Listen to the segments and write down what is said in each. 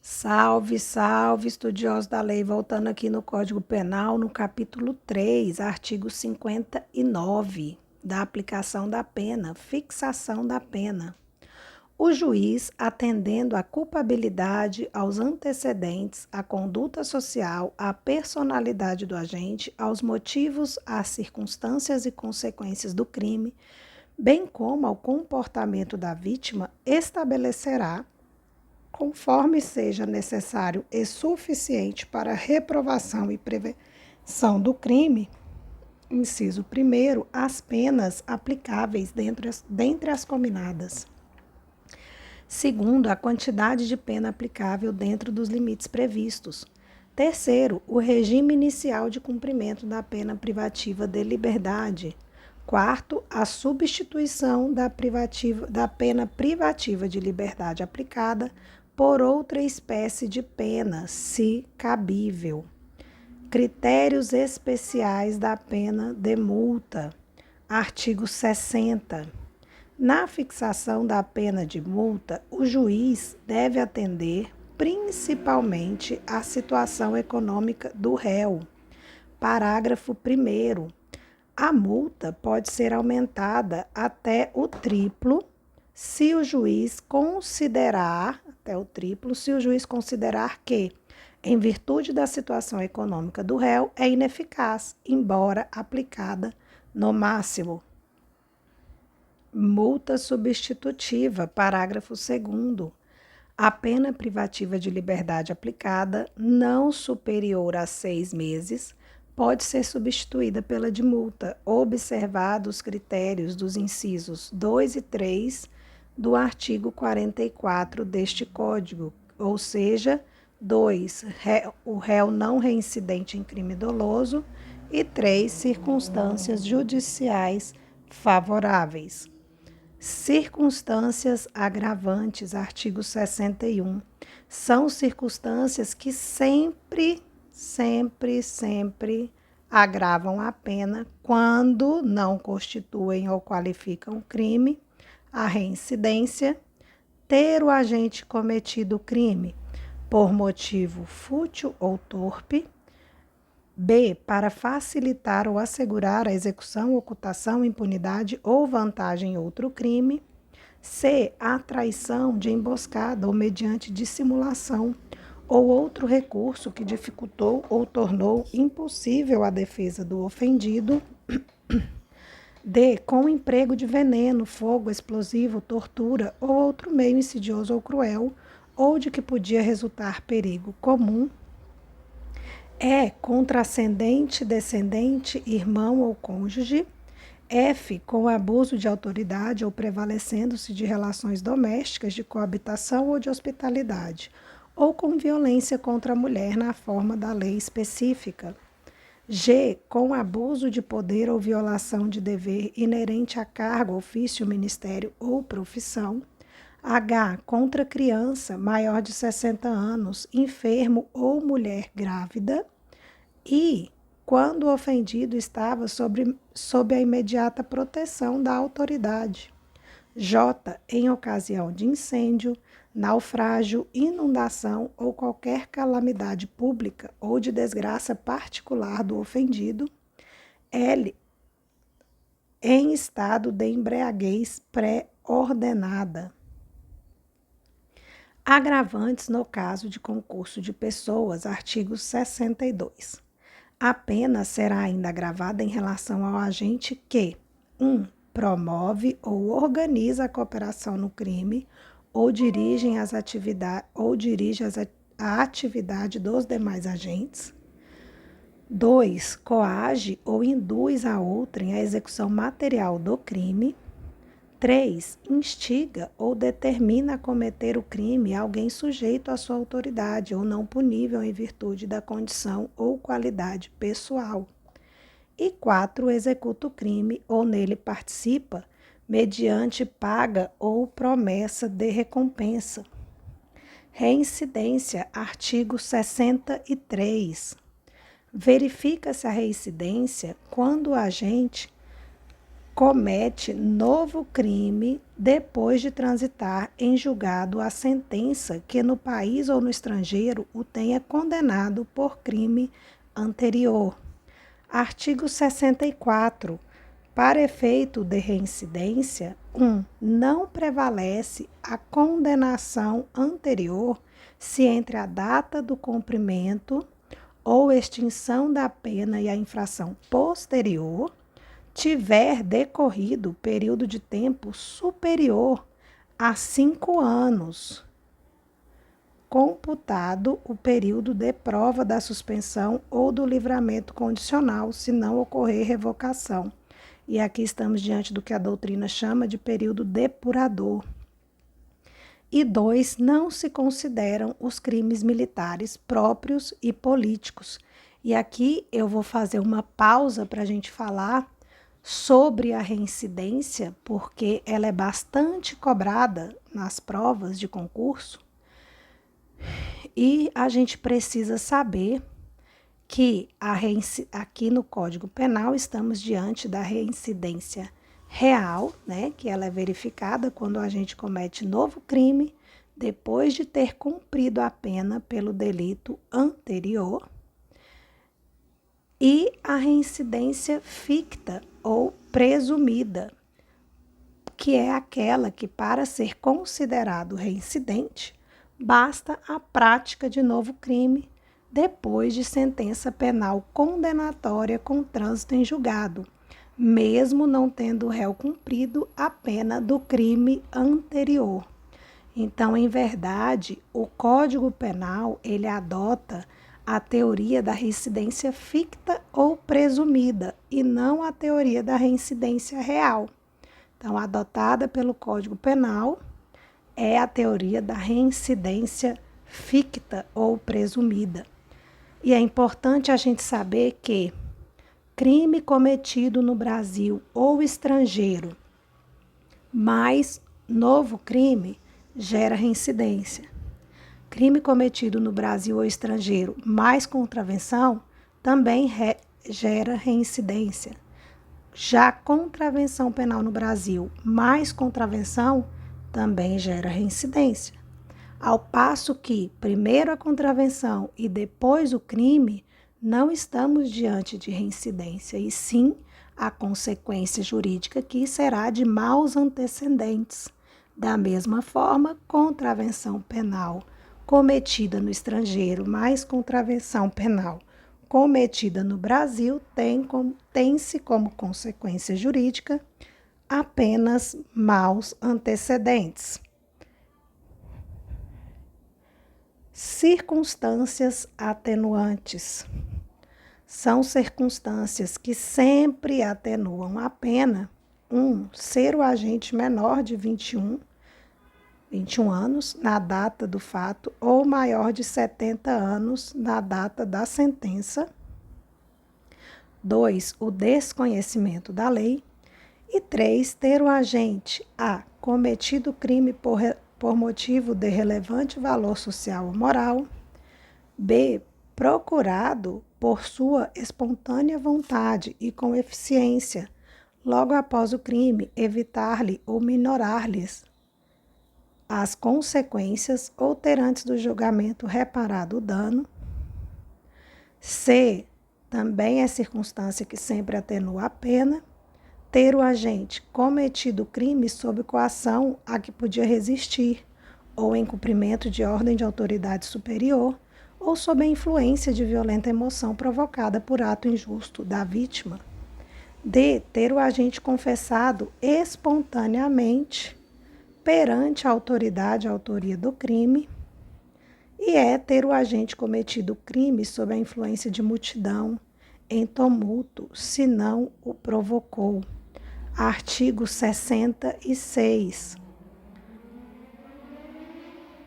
Salve, salve, estudiosos da lei, voltando aqui no Código Penal, no capítulo 3, artigo 59, da aplicação da pena, fixação da pena. O juiz, atendendo à culpabilidade, aos antecedentes, à conduta social, à personalidade do agente, aos motivos, às circunstâncias e consequências do crime, bem como ao comportamento da vítima, estabelecerá, conforme seja necessário e suficiente para a reprovação e prevenção do crime, inciso 1º, as penas aplicáveis dentre as cominadas. Segundo, a quantidade de pena aplicável dentro dos limites previstos. Terceiro, o regime inicial de cumprimento da pena privativa de liberdade. Quarto, a substituição da pena privativa de liberdade aplicada por outra espécie de pena, se cabível. Critérios especiais da pena de multa. Artigo 60. Na fixação da pena de multa, o juiz deve atender principalmente à situação econômica do réu. Parágrafo 1º. A multa pode ser aumentada até o triplo se o juiz considerar, que, em virtude da situação econômica do réu, é ineficaz, embora aplicada no máximo. Multa substitutiva, parágrafo 2º. A pena privativa de liberdade aplicada, não superior a 6 meses, pode ser substituída pela de multa, observados os critérios dos incisos 2 e 3 do artigo 44 deste Código, ou seja, 2, o réu não reincidente em crime doloso, e 3, circunstâncias judiciais favoráveis. Circunstâncias agravantes, artigo 61, são circunstâncias que sempre agravam a pena quando não constituem ou qualificam crime, a reincidência, ter o agente cometido o crime por motivo fútil ou torpe, b. para facilitar ou assegurar a execução, ocultação, impunidade ou vantagem em outro crime, c. a traição de emboscada ou mediante dissimulação ou outro recurso que dificultou ou tornou impossível a defesa do ofendido, d. com o emprego de veneno, fogo, explosivo, tortura ou outro meio insidioso ou cruel, ou de que podia resultar perigo comum, e. contra ascendente, descendente, irmão ou cônjuge, f. com abuso de autoridade ou prevalecendo-se de relações domésticas, de coabitação ou de hospitalidade, ou com violência contra a mulher na forma da lei específica. G. com abuso de poder ou violação de dever inerente a cargo, ofício, ministério ou profissão. H. contra criança maior de 60 anos, enfermo ou mulher grávida. I. quando o ofendido estava sob a imediata proteção da autoridade. J. em ocasião de incêndio, naufrágio, inundação ou qualquer calamidade pública ou de desgraça particular do ofendido. L. em estado de embriaguez pré-ordenada. Agravantes no caso de concurso de pessoas, artigo 62. A pena será ainda agravada em relação ao agente que 1. promove ou organiza a cooperação no crime ou dirige a atividade dos demais agentes. 2. Coage ou induz a outrem à execução material do crime. 3. Instiga ou determina a cometer o crime alguém sujeito à sua autoridade ou não punível em virtude da condição ou qualidade pessoal. E 4. Executa o crime ou nele participa, mediante paga ou promessa de recompensa. Reincidência, artigo 63. Verifica-se a reincidência quando o agente comete novo crime depois de transitar em julgado a sentença que no país ou no estrangeiro o tenha condenado por crime anterior. Artigo 64. Para efeito de reincidência, 1. Não prevalece a condenação anterior se entre a data do cumprimento ou extinção da pena e a infração posterior tiver decorrido período de tempo superior a 5 anos, computado o período de prova da suspensão ou do livramento condicional, se não ocorrer revocação. E aqui estamos diante do que a doutrina chama de período depurador. E 2, não se consideram os crimes militares próprios e políticos. E aqui eu vou fazer uma pausa para a gente falar sobre a reincidência, porque ela é bastante cobrada nas provas de concurso. E a gente precisa saber que aqui no Código Penal estamos diante da reincidência real, né, que ela é verificada quando a gente comete novo crime depois de ter cumprido a pena pelo delito anterior, e a reincidência ficta ou presumida, que é aquela que, para ser considerado reincidente, basta a prática de novo crime depois de sentença penal condenatória com trânsito em julgado, mesmo não tendo o réu cumprido a pena do crime anterior. Então, em verdade, o Código Penal, ele adota a teoria da reincidência ficta ou presumida e não a teoria da reincidência real. Então, adotada pelo Código Penal é a teoria da reincidência ficta ou presumida. E é importante a gente saber que crime cometido no Brasil ou estrangeiro, mais novo crime, gera reincidência. Crime cometido no Brasil ou estrangeiro, mais contravenção, também gera reincidência. Já contravenção penal no Brasil, mais contravenção, também gera reincidência. Ao passo que, primeiro a contravenção e depois o crime, não estamos diante de reincidência, e sim a consequência jurídica que será de maus antecedentes. Da mesma forma, contravenção penal cometida no estrangeiro mais contravenção penal cometida no Brasil tem-se como consequência jurídica apenas maus antecedentes. Circunstâncias atenuantes. São circunstâncias que sempre atenuam a pena. 1. Ser o agente menor de 21 anos na data do fato ou maior de 70 anos na data da sentença. 2. O desconhecimento da lei. E 3. Ter o agente A. cometido crime por motivo de relevante valor social ou moral. B. Procurado por sua espontânea vontade e com eficiência, logo após o crime, evitar-lhe ou minorar-lhes as consequências ou ter antes do julgamento reparado o dano. C. Também é circunstância que sempre atenua a pena. Ter o agente cometido crime sob coação a que podia resistir, ou em cumprimento de ordem de autoridade superior, ou sob a influência de violenta emoção provocada por ato injusto da vítima. D. Ter o agente confessado espontaneamente perante a autoridade a autoria do crime. E ter o agente cometido crime sob a influência de multidão, em tumulto, se não o provocou. Artigo 66.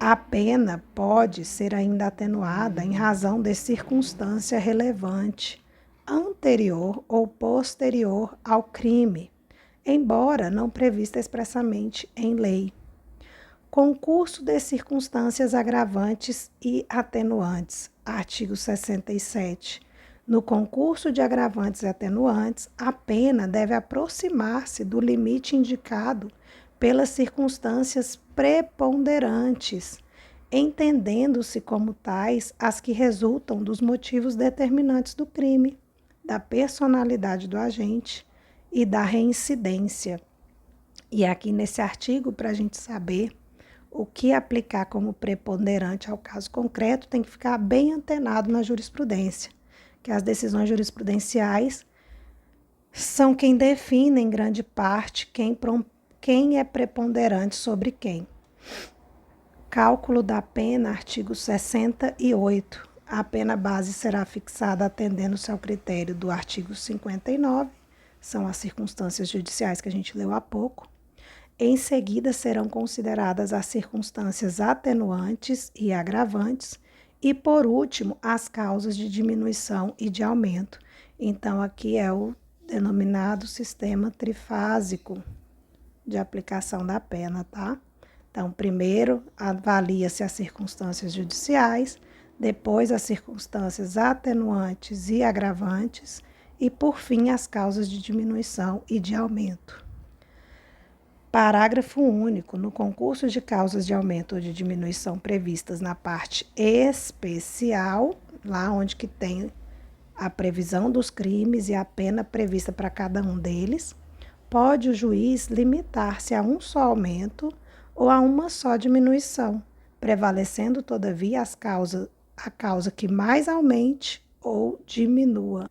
A pena pode ser ainda atenuada em razão de circunstância relevante, anterior ou posterior ao crime, embora não prevista expressamente em lei. Concurso de circunstâncias agravantes e atenuantes. Artigo 67. No concurso de agravantes e atenuantes, a pena deve aproximar-se do limite indicado pelas circunstâncias preponderantes, entendendo-se como tais as que resultam dos motivos determinantes do crime, da personalidade do agente e da reincidência. E aqui nesse artigo, para a gente saber o que aplicar como preponderante ao caso concreto, tem que ficar bem antenado na jurisprudência, que as decisões jurisprudenciais são quem define, em grande parte, quem é preponderante sobre quem. Cálculo da pena, artigo 68. A pena base será fixada atendendo-se ao critério do artigo 59, são as circunstâncias judiciais que a gente leu há pouco. Em seguida, serão consideradas as circunstâncias atenuantes e agravantes e, por último, as causas de diminuição e de aumento. Então, aqui é o denominado sistema trifásico de aplicação da pena, tá? Então, primeiro avalia-se as circunstâncias judiciais, depois as circunstâncias atenuantes e agravantes e, por fim, as causas de diminuição e de aumento. Parágrafo único. No concurso de causas de aumento ou de diminuição previstas na parte especial, lá onde que tem a previsão dos crimes e a pena prevista para cada um deles, pode o juiz limitar-se a um só aumento ou a uma só diminuição, prevalecendo, todavia, a causa que mais aumente ou diminua.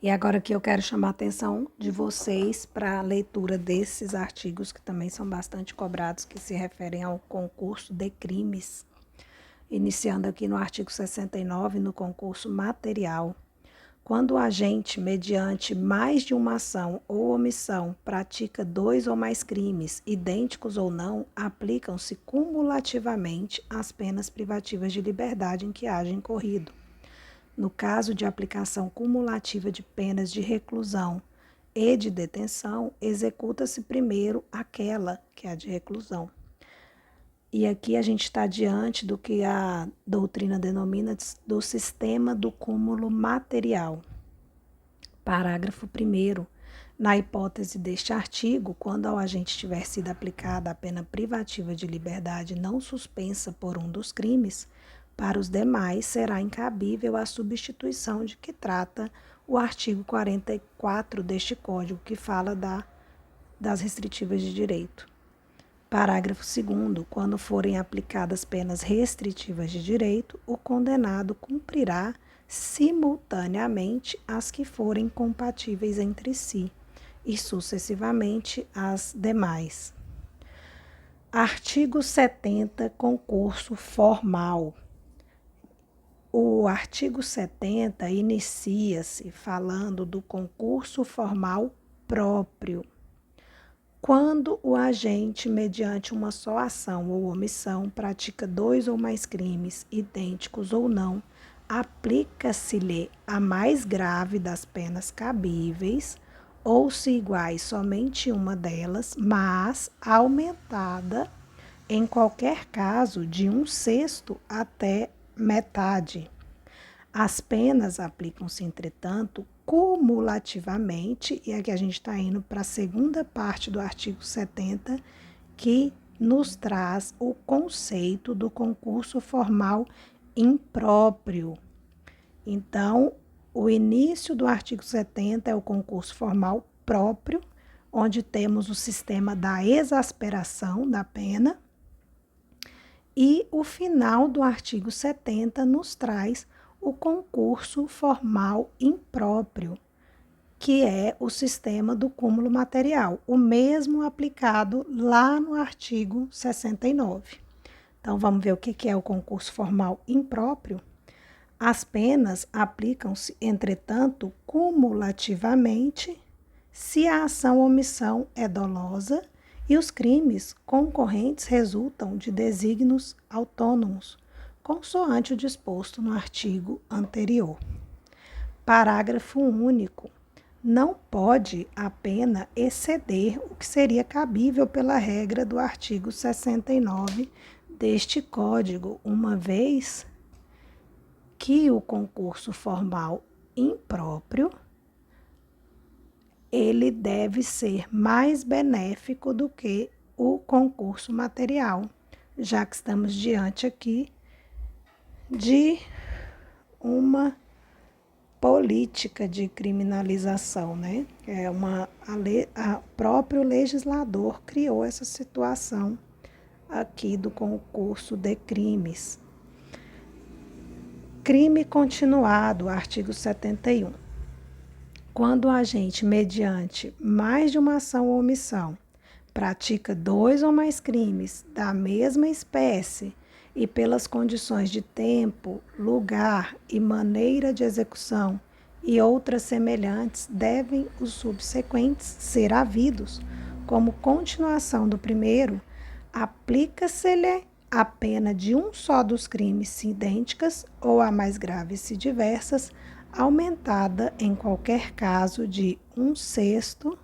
E agora aqui eu quero chamar a atenção de vocês para a leitura desses artigos que também são bastante cobrados, que se referem ao concurso de crimes. Iniciando aqui no artigo 69, no concurso material. Quando o agente, mediante mais de uma ação ou omissão, pratica 2 ou mais crimes, idênticos ou não, aplicam-se cumulativamente as penas privativas de liberdade em que haja incorrido. No caso de aplicação cumulativa de penas de reclusão e de detenção, executa-se primeiro aquela que é a de reclusão. E aqui a gente está diante do que a doutrina denomina do sistema do cúmulo material. Parágrafo 1º. Na hipótese deste artigo, quando ao agente tiver sido aplicada a pena privativa de liberdade não suspensa por um dos crimes, para os demais será incabível a substituição de que trata o artigo 44 deste Código, que fala das restritivas de direito. Parágrafo 2º. Quando forem aplicadas penas restritivas de direito, o condenado cumprirá simultaneamente as que forem compatíveis entre si e sucessivamente as demais. Artigo 70. Concurso formal. O artigo 70 inicia-se falando do concurso formal próprio. Quando o agente, mediante uma só ação ou omissão, pratica 2 ou mais crimes, idênticos ou não, aplica-se-lhe a mais grave das penas cabíveis, ou se iguais somente uma delas, mas aumentada, em qualquer caso, de 1/6 até metade. As penas aplicam-se, entretanto, cumulativamente, e aqui a gente está indo para a segunda parte do artigo 70, que nos traz o conceito do concurso formal impróprio. Então, o início do artigo 70 é o concurso formal próprio, onde temos o sistema da exasperação da pena, e o final do artigo 70 nos traz o concurso formal impróprio, que é o sistema do cúmulo material, o mesmo aplicado lá no artigo 69. Então, vamos ver o que é o concurso formal impróprio. As penas aplicam-se, entretanto, cumulativamente, se a ação ou omissão é dolosa e os crimes concorrentes resultam de desígnios autônomos, consoante o disposto no artigo anterior. Parágrafo único. Não pode a pena exceder o que seria cabível pela regra do artigo 69 deste Código, uma vez que o concurso formal impróprio ele deve ser mais benéfico do que o concurso material, já que estamos diante aqui de uma política de criminalização, né? O próprio legislador criou essa situação aqui do concurso de crimes. Crime continuado, artigo 71. Quando o agente, mediante mais de uma ação ou omissão, pratica 2 ou mais crimes da mesma espécie e pelas condições de tempo, lugar e maneira de execução e outras semelhantes, devem os subsequentes ser havidos como continuação do primeiro, aplica-se-lhe a pena de um só dos crimes se idênticas ou a mais graves se diversas, aumentada em qualquer caso de 1/6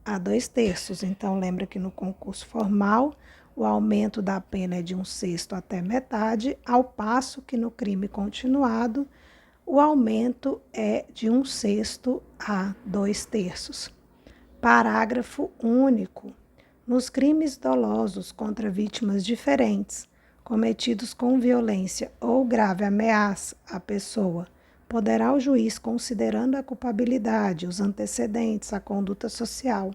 a 2/3. Então, lembra que no concurso formal, o aumento da pena é de 1/6 até metade, ao passo que no crime continuado, o aumento é de 1/6 a 2/3. Parágrafo único. Nos crimes dolosos contra vítimas diferentes, cometidos com violência ou grave ameaça à pessoa, poderá o juiz, considerando a culpabilidade, os antecedentes, a conduta social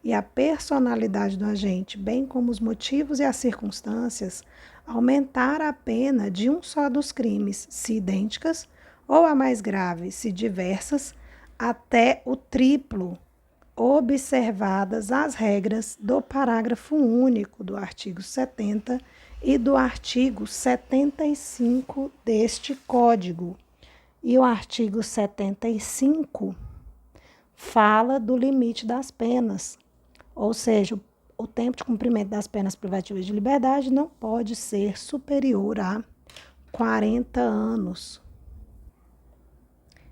e a personalidade do agente, bem como os motivos e as circunstâncias, aumentar a pena de um só dos crimes, se idênticas, ou a mais grave, se diversas, até o triplo, observadas as regras do parágrafo único do artigo 70 e do artigo 75 deste Código. E o artigo 75 fala do limite das penas, ou seja, o tempo de cumprimento das penas privativas de liberdade não pode ser superior a 40 anos.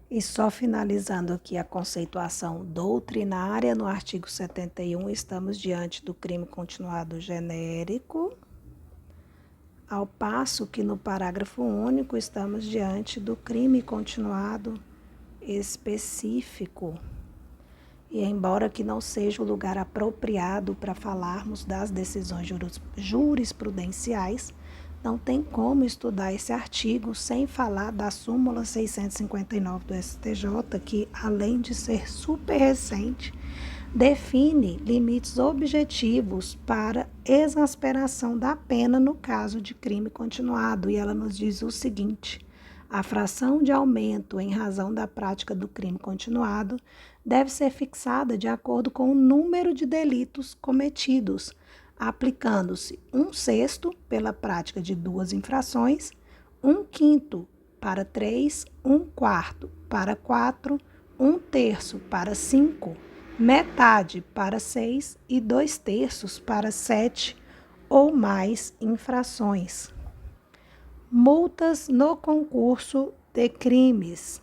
E só finalizando aqui a conceituação doutrinária, no artigo 71, estamos diante do crime continuado genérico, ao passo que no parágrafo único estamos diante do crime continuado específico. E embora que não seja o lugar apropriado para falarmos das decisões jurisprudenciais, não tem como estudar esse artigo sem falar da súmula 659 do STJ, que, além de ser super recente, define limites objetivos para exasperação da pena no caso de crime continuado. E ela nos diz o seguinte: a fração de aumento em razão da prática do crime continuado deve ser fixada de acordo com o número de delitos cometidos, aplicando-se 1/6 pela prática de 2 infrações, 1/5 para 3, 1/4 para 4, 1/3 para 5, metade para 6 e 2/3 para 7 ou mais infrações. Multas no concurso de crimes.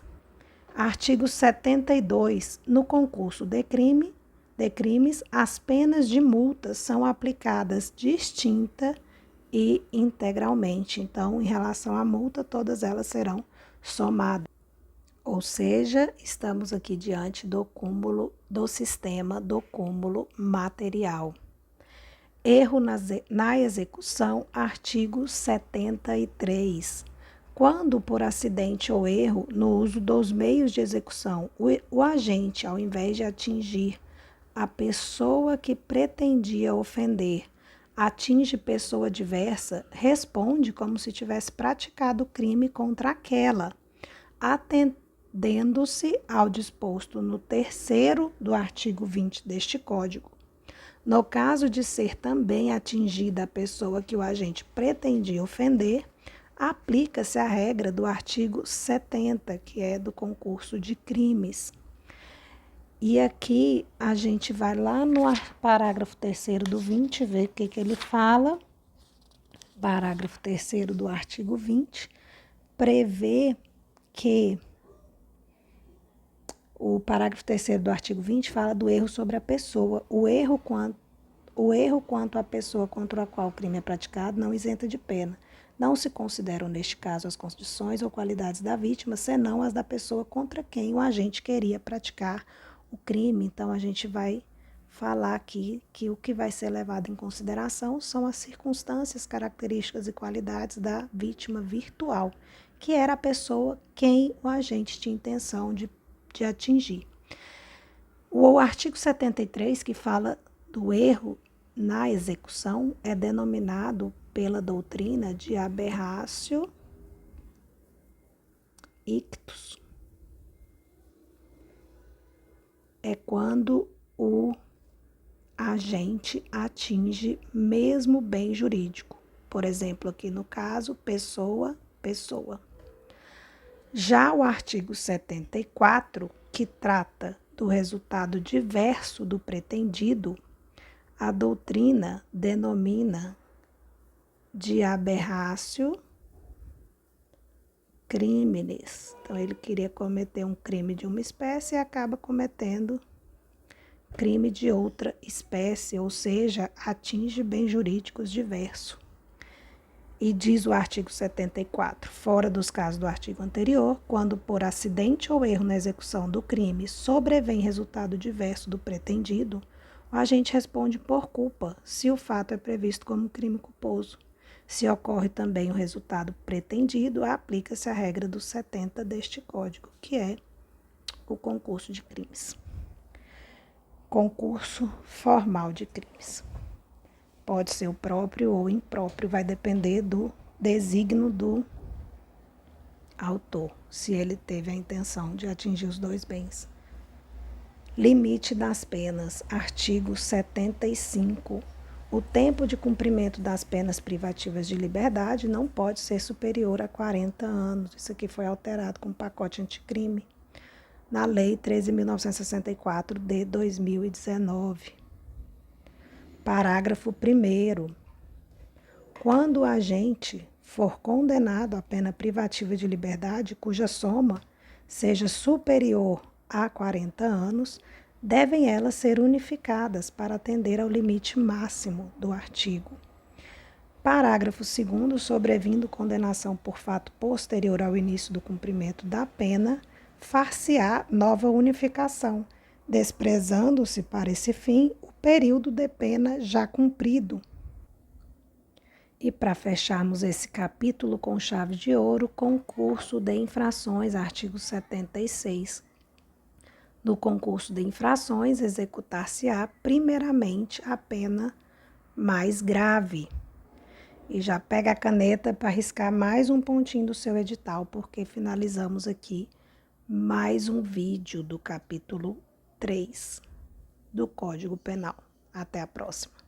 Artigo 72. No concurso de crimes, as penas de multa são aplicadas distinta e integralmente. Então, em relação à multa, todas elas serão somadas. Ou seja, estamos aqui diante do cúmulo, do sistema do cúmulo material. Erro na execução, artigo 73. Quando, por acidente ou erro, no uso dos meios de execução, o agente, ao invés de atingir a pessoa que pretendia ofender, atinge pessoa diversa, responde como se tivesse praticado o crime contra aquela, atendendo-se ao disposto no 3º do artigo 20 deste Código. No caso de ser também atingida a pessoa que o agente pretendia ofender, aplica-se a regra do artigo 70, que é do concurso de crimes. E aqui a gente vai lá no parágrafo 3º do 20, ver o que ele fala. Parágrafo 3º do artigo 20 prevê que o parágrafo 3º do artigo 20 fala do erro sobre a pessoa. O erro quanto à pessoa contra a qual o crime é praticado não isenta de pena. Não se consideram, neste caso, as condições ou qualidades da vítima, senão as da pessoa contra quem o agente queria praticar o crime. Então, a gente vai falar aqui que o que vai ser levado em consideração são as circunstâncias, características e qualidades da vítima virtual, que era a pessoa quem o agente tinha intenção de atingir. O artigo 73, que fala do erro na execução, é denominado pela doutrina de aberratio ictus. É quando o agente atinge mesmo bem jurídico. Por exemplo, aqui no caso, pessoa. Já o artigo 74, que trata do resultado diverso do pretendido, a doutrina denomina de aberratio criminis. Então, ele queria cometer um crime de uma espécie e acaba cometendo crime de outra espécie, ou seja, atinge bens jurídicos diversos. E diz o artigo 74, fora dos casos do artigo anterior, quando por acidente ou erro na execução do crime sobrevém resultado diverso do pretendido, o agente responde por culpa, se o fato é previsto como crime culposo. Se ocorre também o resultado pretendido, aplica-se a regra dos 70 deste código, que é o concurso de crimes. Concurso formal de crimes. Pode ser o próprio ou impróprio, vai depender do desígnio do autor, se ele teve a intenção de atingir os dois bens. Limite das penas, artigo 75. O tempo de cumprimento das penas privativas de liberdade não pode ser superior a 40 anos. Isso aqui foi alterado com o pacote anticrime na Lei 13.964 de 2019. Parágrafo 1º. Quando o agente for condenado à pena privativa de liberdade, cuja soma seja superior a 40 anos, devem elas ser unificadas para atender ao limite máximo do artigo. Parágrafo 2º. Sobrevindo condenação por fato posterior ao início do cumprimento da pena, far-se-á nova unificação, desprezando-se para esse fim o período de pena já cumprido. E para fecharmos esse capítulo com chave de ouro, concurso de infrações, artigo 76. No concurso de infrações, executar-se-á primeiramente a pena mais grave. E já pega a caneta para riscar mais um pontinho do seu edital, porque finalizamos aqui mais um vídeo do capítulo 3 do Código Penal. Até a próxima.